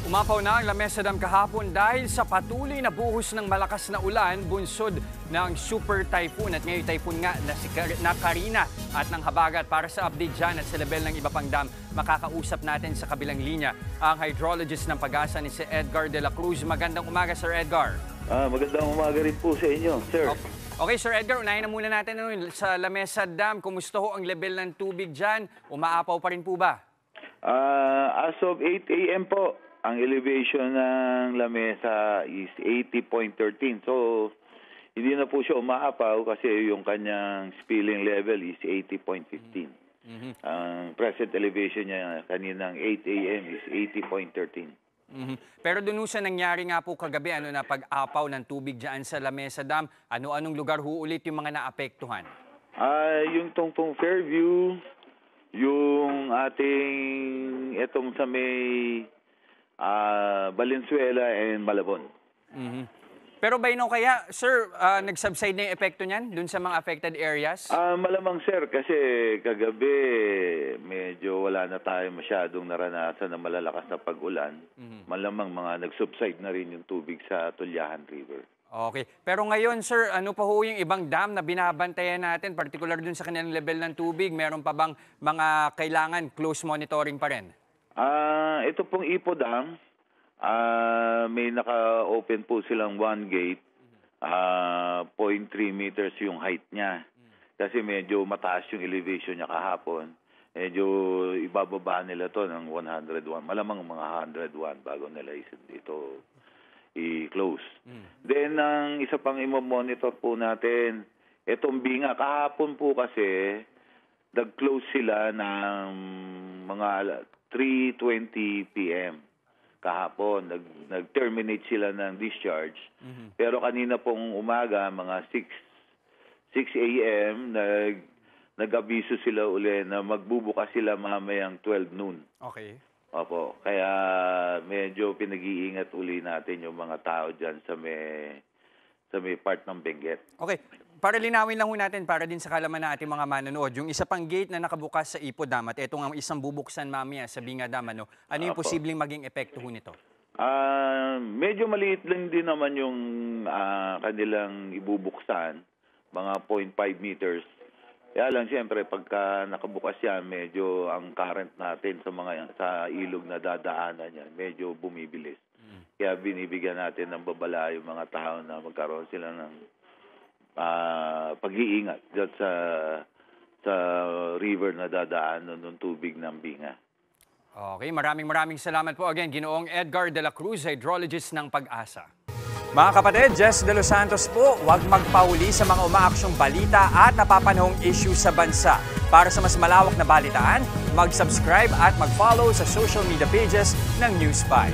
Umapaw na ang Lamesa Dam kahapon dahil sa patuloy na buhos ng malakas na ulan bunsod ng super typhoon at ngayon typhoon nga na Karina at ng Habagat. Para sa update dyan at sa level ng iba pang dam, makakausap natin sa kabilang linya ang hydrologist ng Pag-asa ni si Edgar de la Cruz. Magandang umaga, Sir Edgar. Magandang umaga rin po sa inyo, sir. Okay, Sir Edgar, unahin na muna natin sa Lamesa Dam. Kumusta ho ang level ng tubig dyan? Umaapaw pa rin po ba? As of 8 a.m. po, ang elevation ng Lamesa is 80.13. So, hindi na po siya umaapaw kasi yung kanyang spilling level is 80.15. Ang present elevation niya kaninang 8 a.m. is 80.13. Pero doon sa nangyari nga po kagabi, na pag-apaw ng tubig dyan sa Lamesa Dam, ano-anong lugar ho ulit yung mga naapektuhan? Yung tungtong Fairview, yung ating etong sa may Valenzuela and Malabon. Pero by now kaya, Sir, nag-subside na yung epekto niyan dun sa mga affected areas? Malamang, sir, kasi kagabi medyo wala na tayo masyadong naranasan na malalakas na pag-ulan. Malamang mga nag-subside na rin yung tubig sa Tulyahan River. Okay. Pero ngayon, Sir, ano pa ho yung ibang dam na binabantayan natin, particular dun sa kanilang level ng tubig? Meron pa bang mga kailangan close monitoring pa rin? Ito pong Ipo Dam, may naka-open po silang one gate, 0.3 meters yung height niya. Kasi medyo mataas yung elevation niya kahapon. Medyo ibababa nila to ng 101, malamang mga 101 bago nila ito i-close. Then, ang isa pang i-monitor po natin, itong Binga, kahapon po kasi, nag-close sila ng mga 3:20 p.m. kahapon. Nag-terminate sila ng discharge. Pero kanina pong umaga, mga 6 a.m., nag-abiso sila uli na magbubukas sila mamayang 12 noon. Okay. Opo. Kaya medyo pinag-iingat uli natin yung mga tao dyan sa may part ng Benguet. Okay. Para linawin lang ho natin, para din sa kalaman na ating mga manonood, yung isa pang gate na nakabukas sa Ipo Dam at itong isang bubuksan mamaya sa Binga Dam, ano yung posibleng maging epekto ho nito? Medyo maliit lang din naman yung kanilang ibubuksan, mga 0.5 meters. Kaya lang siyempre pagka nakabukas yan, medyo ang current natin sa ilog na dadaanan yan, medyo bumibilis. Kaya binibigyan natin ng babala yung mga tao na magkaroon sila ng pag-iingat dyan sa river na dadaan ng tubig ng Binga. Okay, maraming salamat po again, Ginoong Edgar de la Cruz, hydrologist ng Pag-asa. Mga kapatid, Jess de los Santos po, huwag magpauli sa mga umaaksyong balita at napapanahong issue sa bansa. Para sa mas malawak na balitaan, mag-subscribe at mag-follow sa social media pages ng News 5.